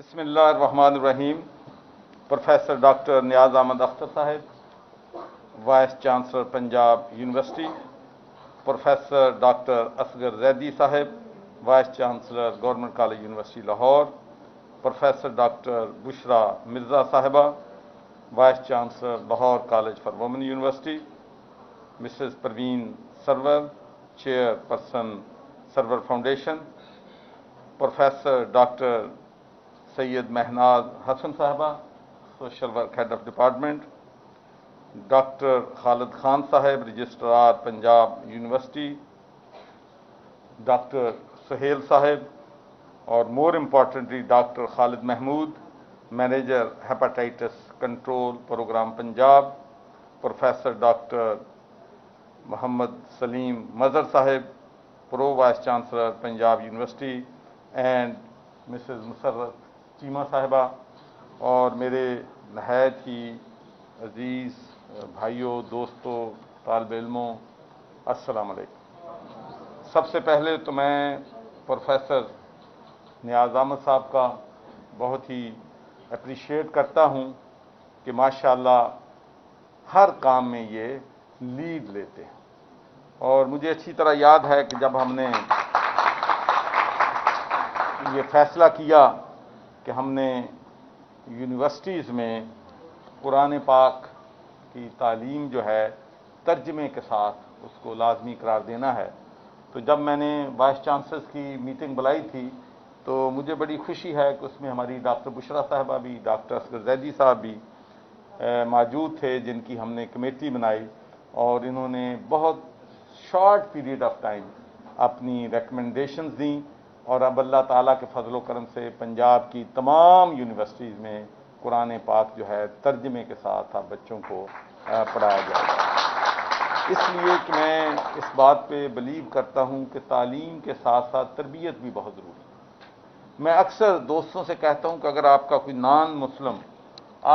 بسم اللہ الرحمن الرحیم. Professor doctor Niaz Ahmed Akhtar sahib, vice chancellor Punjab university. Professor doctor Asghar Zaidi sahib, vice chancellor government college university Lahore. Professor doctor Bushra Mirza sahiba, vice chancellor Lahore college for women university. Mrs Parveen Sarwar, chairperson Sarwar foundation. Professor doctor Syed Mahnaz Hassan sahiba, social work head of department. Doctor Khalid Khan sahib, registrar Punjab university. Doctor Sohail sahib, اور more importantly doctor Khalid Mahmood, manager hepatitis control programme Punjab. Professor doctor Muhammad Saleem Mazhar sahib, pro vice chancellor Punjab university. And Mrs Musarrat Cheema sahiba, اور میرے نہایت ہی عزیز بھائیوں، دوستوں، طالب علموں، السلام علیکم. سب سے پہلے تو میں پروفیسر نیاز احمد صاحب کا بہت ہی اپریشیٹ کرتا ہوں کہ ماشاءاللہ ہر کام میں یہ لیڈ لیتے ہیں. اور مجھے اچھی طرح یاد ہے کہ جب ہم نے یہ فیصلہ کیا کہ ہم نے یونیورسٹیز میں قرآن پاک کی تعلیم جو ہے ترجمے کے ساتھ اس کو لازمی قرار دینا ہے، تو جب میں نے وائس چانسلرز کی میٹنگ بلائی تھی تو مجھے بڑی خوشی ہے کہ اس میں ہماری ڈاکٹر بشرا صاحبہ بھی، ڈاکٹر اصغر زیدی صاحب بھی موجود تھے، جن کی ہم نے کمیٹی بنائی، اور انہوں نے بہت شارٹ پیریڈ آف ٹائم اپنی ریکمنڈیشنز دیں. اور اب اللہ تعالیٰ کے فضل و کرم سے پنجاب کی تمام یونیورسٹیز میں قرآن پاک جو ہے ترجمے کے ساتھ اب بچوں کو پڑھایا جائے گا. اس لیے کہ میں اس بات پہ بلیو کرتا ہوں کہ تعلیم کے ساتھ ساتھ تربیت بھی بہت ضروری ہے. میں اکثر دوستوں سے کہتا ہوں کہ اگر آپ کا کوئی نان مسلم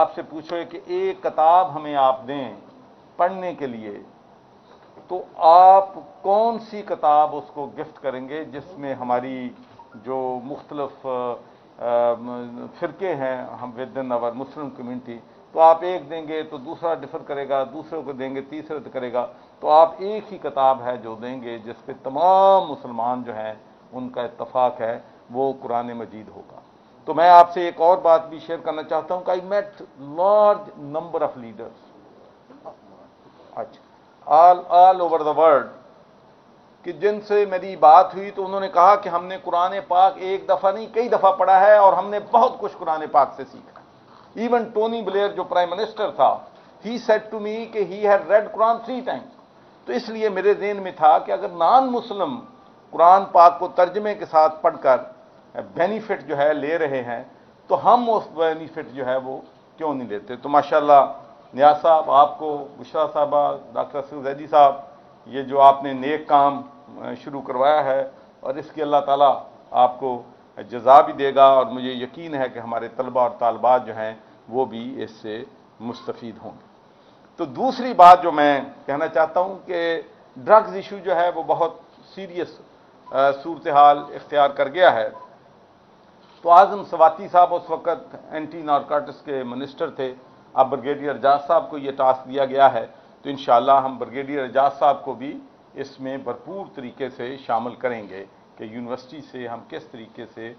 آپ سے پوچھے کہ ایک کتاب ہمیں آپ دیں پڑھنے کے لیے، تو آپ کون سی کتاب اس کو گفٹ کریں گے جس میں ہماری جو مختلف فرقے ہیں ہم with in our Muslim community, تو آپ ایک دیں گے تو دوسرا ڈفر کرے گا، دوسرے کو دیں گے تیسرے تو کرے گا، تو آپ ایک ہی کتاب ہے جو دیں گے جس پہ تمام مسلمان جو ہیں ان کا اتفاق ہے، وہ قرآن مجید ہوگا. تو میں آپ سے ایک اور بات بھی شیئر کرنا چاہتا ہوں کہ I met large number of leaders all over the world, کہ جن سے میری بات ہوئی تو انہوں نے کہا کہ ہم نے قرآن پاک ایک دفعہ نہیں کئی دفعہ پڑھا ہے اور ہم نے بہت کچھ قرآن پاک سے سیکھا. ایون ٹونی بلیئر جو پرائم منسٹر تھا، ہی سیڈ ٹو می کہ he had read Quran 3 times. تو اس لیے میرے ذہن میں تھا کہ اگر نان مسلم قرآن پاک کو ترجمے کے ساتھ پڑھ کر بینیفٹ جو ہے لے رہے ہیں تو ہم اس بینیفٹ جو ہے وہ کیوں نہیں لیتے. تو ماشاءاللہ نیاز صاحب، آپ کو، بشرا صاحبہ، ڈاکٹر اصغر زیدی صاحب، یہ جو آپ نے نیک کام شروع کروایا ہے، اور اس کی اللہ تعالیٰ آپ کو جزا بھی دے گا، اور مجھے یقین ہے کہ ہمارے طلبہ اور طالبات جو ہیں وہ بھی اس سے مستفید ہوں گے. تو دوسری بات جو میں کہنا چاہتا ہوں کہ ڈرگز ایشو جو ہے وہ بہت سیریس صورتحال اختیار کر گیا ہے. تو اعظم سواتی صاحب اس وقت اینٹی نارکوٹکس کے منسٹر تھے. اب بریگیڈیئر اعجاز صاحب کو یہ ٹاسک دیا گیا ہے، تو انشاءاللہ ہم بریگیڈیئر اعجاز صاحب کو بھی اس میں بھرپور طریقے سے شامل کریں گے کہ یونیورسٹی سے ہم کس طریقے سے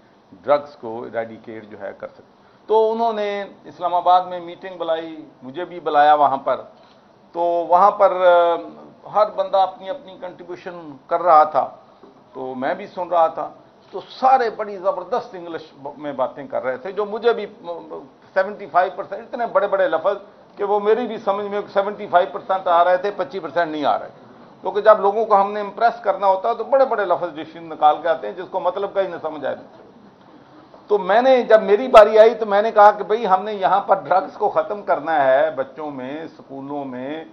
ڈرگز کو ایریڈیکیٹ جو ہے کر سکتے. تو انہوں نے اسلام آباد میں میٹنگ بلائی، مجھے بھی بلایا وہاں پر. تو وہاں پر ہر بندہ اپنی اپنی کنٹریبیوشن کر رہا تھا، تو میں بھی سن رہا تھا. تو سارے بڑی زبردست انگلش میں باتیں کر رہے تھے، جو مجھے بھی 75% اتنے بڑے بڑے لفظ کہ وہ میری بھی سمجھ میں 75% آ رہے تھے، 25% نہیں آ رہے. کیونکہ جب لوگوں کو ہم نے امپریس کرنا ہوتا ہے تو بڑے بڑے لفظ ڈکشنری نکال کے آتے ہیں جس کو مطلب کا ہی نہ سمجھ آئے. تو میں نے جب میری باری آئی تو میں نے کہا کہ بھئی ہم نے یہاں پر ڈرگز کو ختم کرنا ہے بچوں میں، سکولوں میں،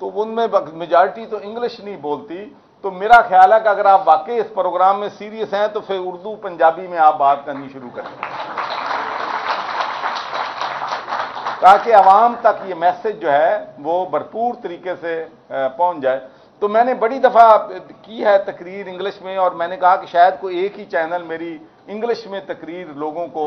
تو ان میں میجارٹی تو انگلش نہیں بولتی. تو میرا خیال ہے کہ اگر آپ واقعی اس پروگرام میں سیریس ہیں تو پھر اردو پنجابی میں آپ بات کرنی شروع کریں تاکہ عوام تک یہ میسج جو ہے وہ بھرپور طریقے سے پہنچ جائے. تو میں نے بڑی دفعہ کی ہے تقریر انگلش میں، اور میں نے کہا کہ شاید کوئی ایک ہی چینل میری انگلش میں تقریر لوگوں کو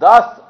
10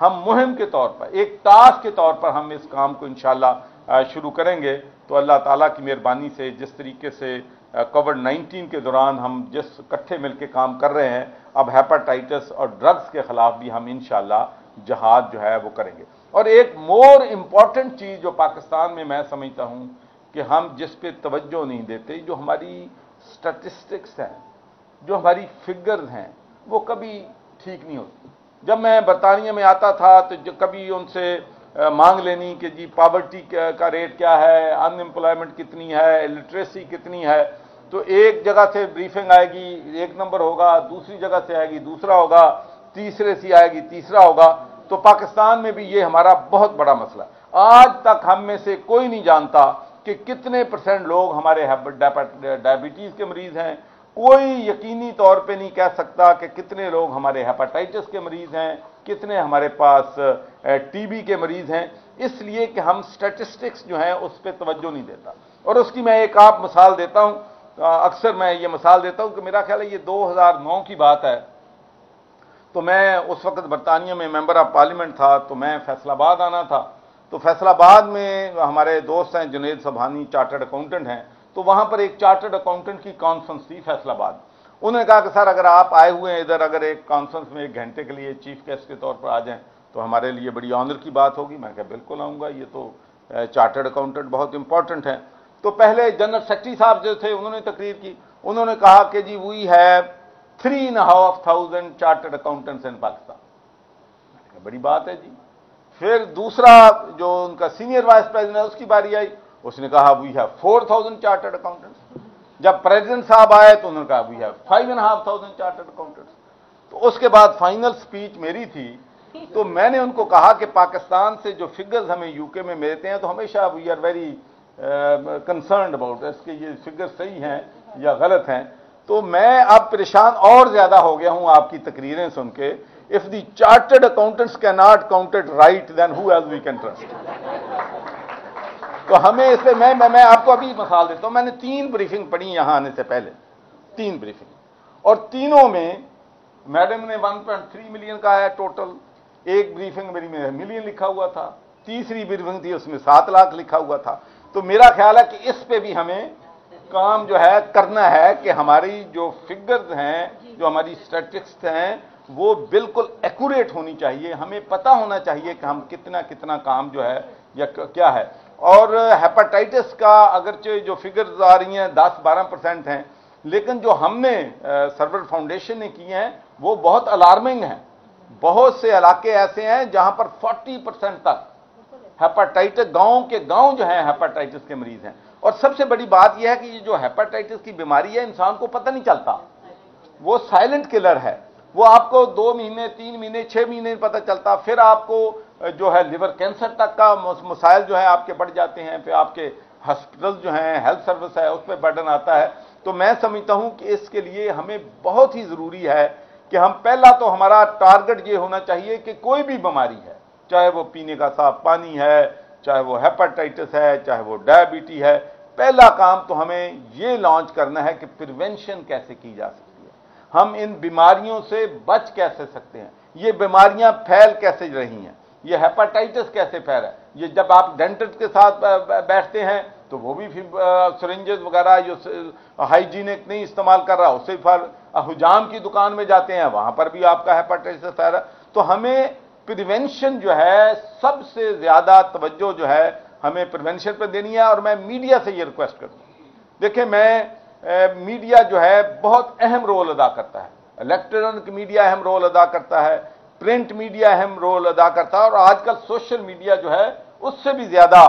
ہم مہم کے طور پر ایک ٹاسک کے طور پر ہم اس کام کو انشاءاللہ شروع کریں گے. تو اللہ تعالیٰ کی مہربانی سے جس طریقے سے کووڈ-19 کے دوران ہم جس اکٹھے مل کے کام کر رہے ہیں، اب ہیپاٹائٹس اور ڈرگز کے خلاف بھی ہم انشاءاللہ جہاد جو ہے وہ کریں گے. اور ایک مور امپورٹنٹ چیز جو پاکستان میں سمجھتا ہوں کہ ہم جس پہ توجہ نہیں دیتے، جو ہماری سٹیٹسٹکس ہیں، جو ہماری فگرز ہیں، وہ کبھی ٹھیک نہیں ہوتی. جب میں برطانیہ میں آتا تھا تو کبھی ان سے مانگ لینی کہ جی پاورٹی کا ریٹ کیا ہے، ان امپلائمنٹ کتنی ہے، لٹریسی کتنی ہے، تو ایک جگہ سے بریفنگ آئے گی ایک نمبر ہوگا، دوسری جگہ سے آئے گی دوسرا ہوگا، تیسرے سے آئے گی تیسرا ہوگا. تو پاکستان میں بھی یہ ہمارا بہت بڑا مسئلہ. آج تک ہم میں سے کوئی نہیں جانتا کہ کتنے % لوگ ہمارے ڈائبٹیز کے مریض ہیں. کوئی یقینی طور پہ نہیں کہہ سکتا کہ کتنے لوگ ہمارے ہیپاٹائٹس کے مریض ہیں، کتنے ہمارے پاس ٹی بی کے مریض ہیں، اس لیے کہ ہم سٹیٹسٹکس جو ہیں اس پہ توجہ نہیں دیتا. اور اس کی میں ایک آپ مثال دیتا ہوں. اکثر میں یہ مثال دیتا ہوں کہ میرا خیال ہے یہ 2009 کی بات ہے. تو میں اس وقت برطانیہ میں ممبر آف پارلیمنٹ تھا، تو میں فیصل آباد آنا تھا. تو فیصل آباد میں ہمارے دوست ہیں جنید سبحانی، چارٹرڈ اکاؤنٹنٹ ہیں. تو وہاں پر ایک چارٹرڈ اکاؤنٹنٹ کی کانفرنس تھی فیصل آباد. انہوں نے کہا کہ سر اگر آپ آئے ہوئے ہیں ادھر، اگر ایک کانفرنس میں 1 گھنٹے کے لیے چیف گیسٹ کے طور پر آ جائیں تو ہمارے لیے بڑی آنر کی بات ہوگی. میں کہا بالکل آؤں گا، یہ تو چارٹرڈ اکاؤنٹنٹ بہت امپورٹنٹ ہیں. تو پہلے جنرل سیکرٹری صاحب جو تھے انہوں نے تقریر کی. انہوں نے کہا کہ جی وی ہیو 3,500 چارٹرڈ اکاؤنٹنٹس ان پاکستان. بڑی بات ہے جی. پھر دوسرا جو ان کا سینئر وائس پریزیڈنٹ ہے اس کی باری آئی، اس نے کہا وی ہیو 4,000 چارٹرڈ اکاؤنٹنٹس. جب پریزیڈنٹ صاحب آئے تو انہوں نے کہا وی ہیو 5,500 چارٹرڈ اکاؤنٹنٹس. تو اس کے بعد فائنل سپیچ میری تھی. تو میں نے ان کو کہا کہ پاکستان سے جو فگرز ہمیں یو کے میں ملتے ہیں تو ہمیشہ we are very concerned about اس کہ یہ فگر صحیح ہیں یا غلط ہیں. تو میں اب پریشان اور زیادہ ہو گیا ہوں آپ کی تقریریں سن کے. If the chartered accountants cannot count it right, then who else we can trust? تو ہمیں اس پہ میں آپ کو ابھی مثال دیتا ہوں. میں نے 3 بریفنگ پڑھی یہاں آنے سے پہلے، 3 بریفنگ، اور تینوں میں میڈم نے 1.3 ملین کا ہے ٹوٹل. ایک بریفنگ میری میں ملین لکھا ہوا تھا، تیسری بریفنگ تھی اس میں 7 لاکھ لکھا ہوا تھا. تو میرا خیال ہے کہ اس پہ بھی ہمیں کام جو ہے کرنا ہے کہ ہماری جو فگرز ہیں، جو ہماری اسٹیٹسٹکس ہیں، وہ بالکل ایکوریٹ ہونی چاہیے. ہمیں پتہ ہونا چاہیے کہ ہم کتنا کام جو ہے یا کیا ہے. اور ہیپاٹائٹس کا اگرچہ جو فگرز آ رہی ہیں 10-12% ہیں، لیکن جو ہم نے سرور فاؤنڈیشن نے کی ہیں وہ بہت الارمنگ ہیں. بہت سے علاقے ایسے ہیں جہاں پر 40% تک ہیپاٹائٹس، گاؤں کے گاؤں جو ہیں ہیپاٹائٹس کے مریض ہیں. اور سب سے بڑی بات یہ ہے کہ یہ جو ہیپاٹائٹس کی بیماری ہے انسان کو پتہ نہیں چلتا، وہ سائلنٹ کلر ہے. وہ آپ کو 2 مہینے 3 مہینے 6 مہینے پتہ چلتا، پھر آپ کو جو ہے لیور کینسر تک کا مسائل جو ہے آپ کے بڑھ جاتے ہیں، پھر آپ کے ہاسپٹل جو ہیں ہیلتھ سروس ہے اس پہ برڈن آتا ہے. تو میں سمجھتا ہوں کہ اس کے لیے ہمیں بہت ہی ضروری ہے کہ ہم پہلا تو ہمارا ٹارگٹ یہ ہونا چاہیے کہ کوئی بھی بیماری ہے، چاہے وہ پینے کا صاف پانی ہے، چاہے وہ ہیپاٹائٹس ہے، چاہے وہ ڈائبٹی ہے، پہلا کام تو ہمیں یہ لانچ کرنا ہے کہ پریونشن کیسے کی جا سکتی ہے، ہم ان بیماریوں سے بچ کیسے سکتے ہیں، یہ بیماریاں پھیل کیسے رہی ہیں، یہ ہیپاٹائٹس کیسے پھیل ہے. یہ جب آپ ڈینٹسٹ کے ساتھ بیٹھتے ہیں تو وہ بھی سرنجز وغیرہ جو ہائیجینک نہیں استعمال کر رہا، اسے حجام کی دکان میں جاتے ہیں وہاں پر بھی آپ کا ہیپاٹائٹس پھیل رہا. تو ہمیں پریونشن جو ہے سب سے زیادہ توجہ جو ہے ہمیں پریونشن پہ دینی ہے. اور میں میڈیا سے یہ ریکویسٹ کرتا ہوں، دیکھیں میڈیا جو ہے بہت اہم رول ادا کرتا ہے. الیکٹرانک میڈیا اہم رول ادا کرتا ہے، پرنٹ میڈیا اہم رول ادا کرتا ہے، اور آج کل سوشل میڈیا جو ہے اس سے بھی زیادہ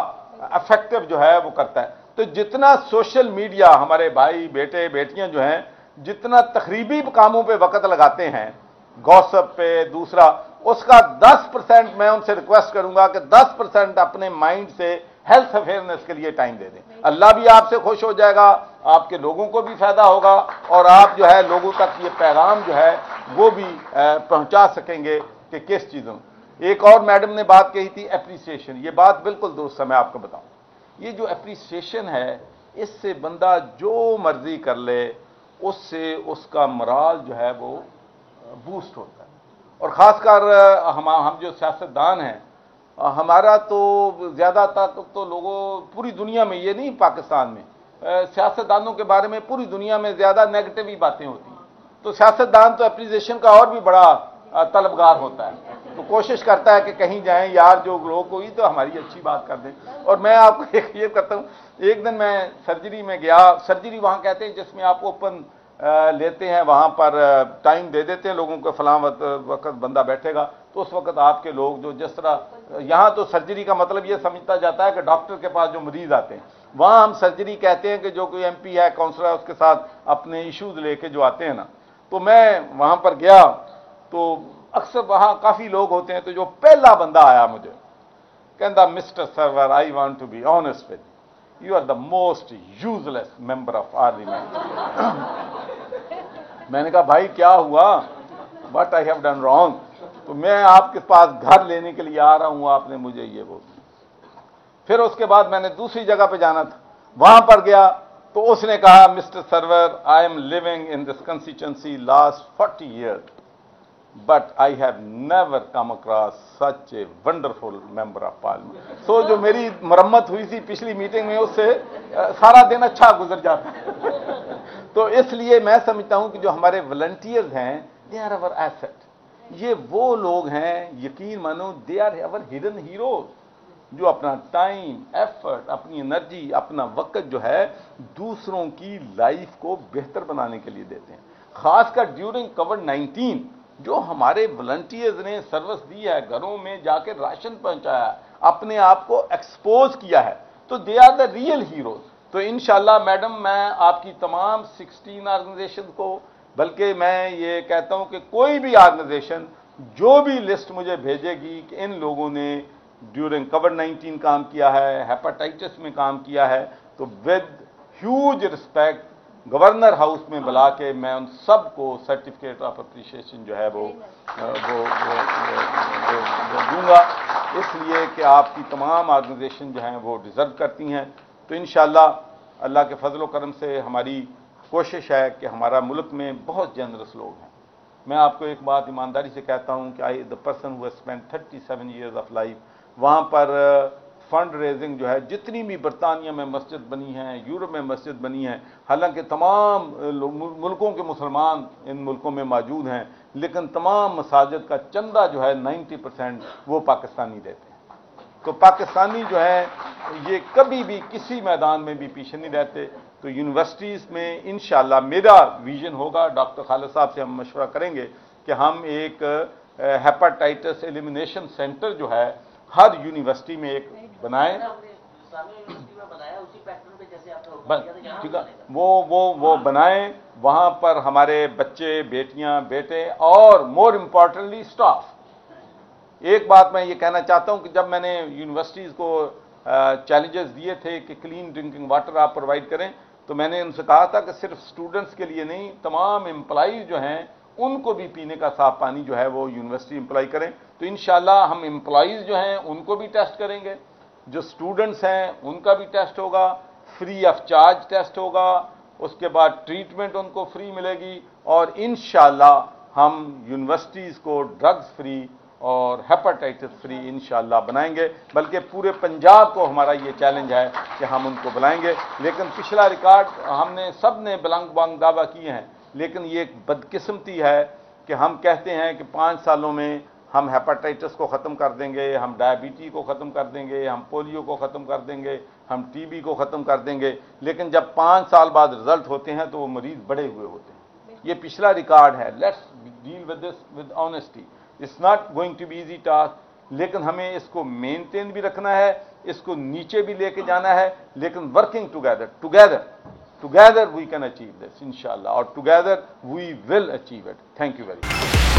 افیکٹو جو ہے وہ کرتا ہے. تو جتنا سوشل میڈیا ہمارے بھائی بیٹے بیٹیاں جو ہیں جتنا تخریبی کاموں پہ وقت لگاتے ہیں، گوسپ پہ دوسرا، اس کا 10% میں ان سے ریکویسٹ کروں گا کہ 10% اپنے مائنڈ سے ہیلتھ اویئرنیس کے لیے ٹائم دے دیں. اللہ بھی آپ سے خوش ہو جائے گا، آپ کے لوگوں کو بھی فائدہ ہوگا، اور آپ جو ہے لوگوں تک یہ پیغام جو ہے وہ بھی پہنچا سکیں گے کہ کس چیزوں. ایک اور میڈم نے بات کہی تھی اپریسیشن، یہ بات بالکل درست ہے. میں آپ کو بتاؤں، یہ جو اپریسیشن ہے اس سے بندہ جو مرضی کر لے، اس سے اس کا مرال جو ہے وہ بوسٹ ہوتا ہے. اور خاص کر ہم جو سیاستدان ہیں، ہمارا تو زیادہ طاقت تو لوگوں پوری دنیا میں، یہ نہیں پاکستان میں، سیاستدانوں کے بارے میں پوری دنیا میں زیادہ نیگیٹو ہی باتیں ہوتی ہیں، تو سیاستدان تو اپریزیشن کا اور بھی بڑا طلبگار ہوتا ہے، تو کوشش کرتا ہے کہ کہیں جائیں یار جو لوگ کوئی تو ہماری اچھی بات کر دیں۔ اور میں آپ کو ایک یہ کرتا ہوں، ایک دن میں سرجری میں گیا، سرجری وہاں کہتے ہیں جس میں آپ اوپن لیتے ہیں، وہاں پر ٹائم دے دیتے ہیں لوگوں کو، فلاں وقت بندہ بیٹھے گا، تو اس وقت آپ کے لوگ جو جس طرح، یہاں تو سرجری کا مطلب یہ سمجھتا جاتا ہے کہ ڈاکٹر کے پاس جو مریض آتے ہیں، وہاں ہم سرجری کہتے ہیں کہ جو کوئی ایم پی ہے، کاؤنسلر ہے، اس کے ساتھ اپنے ایشوز لے کے جو آتے ہیں نا۔ تو میں وہاں پر گیا تو اکثر وہاں کافی لوگ ہوتے ہیں، تو جو پہلا بندہ آیا مجھے کہندا، mister Sarwar I want to be honest with you are the most useless member of parliament. میں نے کہا بھائی کیا ہوا، what I have done wrong, تو میں آپ کے پاس گھر لینے کے لیے آ رہا ہوں، آپ نے مجھے یہ بول۔ پھر اس کے بعد میں نے دوسری جگہ پہ جانا تھا، وہاں پر گیا تو اس نے کہا، Mister Sarwar I am living in this constituency last 40 years but I have never come across such a wonderful member of parliament. سو جو میری مرمت ہوئی تھی پچھلی میٹنگ میں، اس سے سارا دن اچھا گزر جاتا ہے۔ تو اس لیے میں سمجھتا ہوں کہ جو ہمارے والنٹیئرز ہیں، دے آر اور ایسٹ، یہ وہ لوگ ہیں، یقین مانو دے آر اور ہڈن ہیروز، جو اپنا ٹائم، ایفرٹ، اپنی انرجی، اپنا وقت جو ہے دوسروں کی لائف کو بہتر بنانے کے لیے دیتے ہیں۔ خاص کر ڈیورنگ کووڈ-19 جو ہمارے والنٹیئرز نے سروس دی ہے، گھروں میں جا کے راشن پہنچایا ہے، اپنے آپ کو ایکسپوز کیا ہے، تو they are the real heroes. تو انشاءاللہ میڈم میں آپ کی تمام 16 آرگنائزیشن کو، بلکہ میں یہ کہتا ہوں کہ کوئی بھی آرگنائزیشن جو بھی لسٹ مجھے بھیجے گی کہ ان لوگوں نے ڈیورنگ کووڈ-19 کام کیا ہے، ہیپاٹائٹس میں کام کیا ہے، تو with huge respect governor house میں بلا کے میں ان سب کو سرٹیفکیٹ آف اپریشیشن جو ہے وہ دوں گا، اس لیے کہ آپ کی تمام آرگنائزیشن جو ہیں وہ ڈیزرو کرتی ہیں۔ تو انشاءاللہ اللہ کے فضل و کرم سے ہماری کوشش ہے کہ ہمارا ملک میں بہت جنرس لوگ ہیں۔ میں آپ کو ایک بات ایمانداری سے کہتا ہوں کہ the person who has spend 37 years of life, وہاں پر فنڈ ریزنگ جو ہے، جتنی بھی برطانیہ میں مسجد بنی ہیں، یورپ میں مسجد بنی ہیں، حالانکہ تمام ملکوں کے مسلمان ان ملکوں میں موجود ہیں، لیکن تمام مساجد کا چندہ جو ہے 90% وہ پاکستانی دیتے ہیں۔ تو پاکستانی جو ہے یہ کبھی بھی کسی میدان میں بھی پیچھے نہیں رہتے۔ تو یونیورسٹیز میں انشاءاللہ میرا ویژن ہوگا، ڈاکٹر خالد صاحب سے ہم مشورہ کریں گے کہ ہم ایک ہیپاٹائٹس ایلیمینیشن سینٹر جو ہے ہر یونیورسٹی میں ایک بنائیں، ٹھیک ہے، وہ بنائیں، وہاں پر ہمارے بچے، بیٹیاں، بیٹے اور مور امپورٹنٹلی سٹاف۔ ایک بات میں یہ کہنا چاہتا ہوں کہ جب میں نے یونیورسٹیز کو چیلنجز دیے تھے کہ کلین ڈرنکنگ واٹر آپ پرووائڈ کریں، تو میں نے ان سے کہا تھا کہ صرف اسٹوڈنٹس کے لیے نہیں، تمام امپلائیز جو ہیں ان کو بھی پینے کا صاف پانی جو ہے وہ یونیورسٹی امپلائی کریں۔ تو انشاءاللہ ہم امپلائیز جو ہیں ان کو بھی ٹیسٹ کریں گے، جو اسٹوڈنٹس ہیں ان کا بھی ٹیسٹ ہوگا، فری آف چارج ٹیسٹ ہوگا، اس کے بعد ٹریٹمنٹ ان کو فری ملے گی، اور انشاءاللہ ہم یونیورسٹیز کو ڈرگز فری اور ہیپاٹائٹس فری انشاءاللہ بنائیں گے، بلکہ پورے پنجاب کو ہمارا یہ چیلنج ہے کہ ہم ان کو بلائیں گے۔ لیکن پچھلا ریکارڈ ہم نے سب نے بلنگ بانگ دعویٰ کیے ہیں، لیکن یہ ایک بدقسمتی ہے کہ ہم کہتے ہیں کہ 5 سالوں میں ہم ہیپاٹائٹس کو ختم کر دیں گے، ہم ڈائبٹی کو ختم کر دیں گے، ہم پولیو کو ختم کر دیں گے، ہم ٹی بی کو ختم کر دیں گے، لیکن جب 5 سال بعد رزلٹ ہوتے ہیں تو وہ مریض بڑے ہوئے ہوتے ہیں۔ یہ پچھلا ریکارڈ ہے۔ Let's deal with this with honesty, it's not going to be easy task, لیکن ہمیں اس کو مینٹین بھی رکھنا ہے، اس کو نیچے بھی لے کے جانا ہے، لیکن working together we can achieve this انشاءاللہ، اور together we will achieve it. Thank you very much.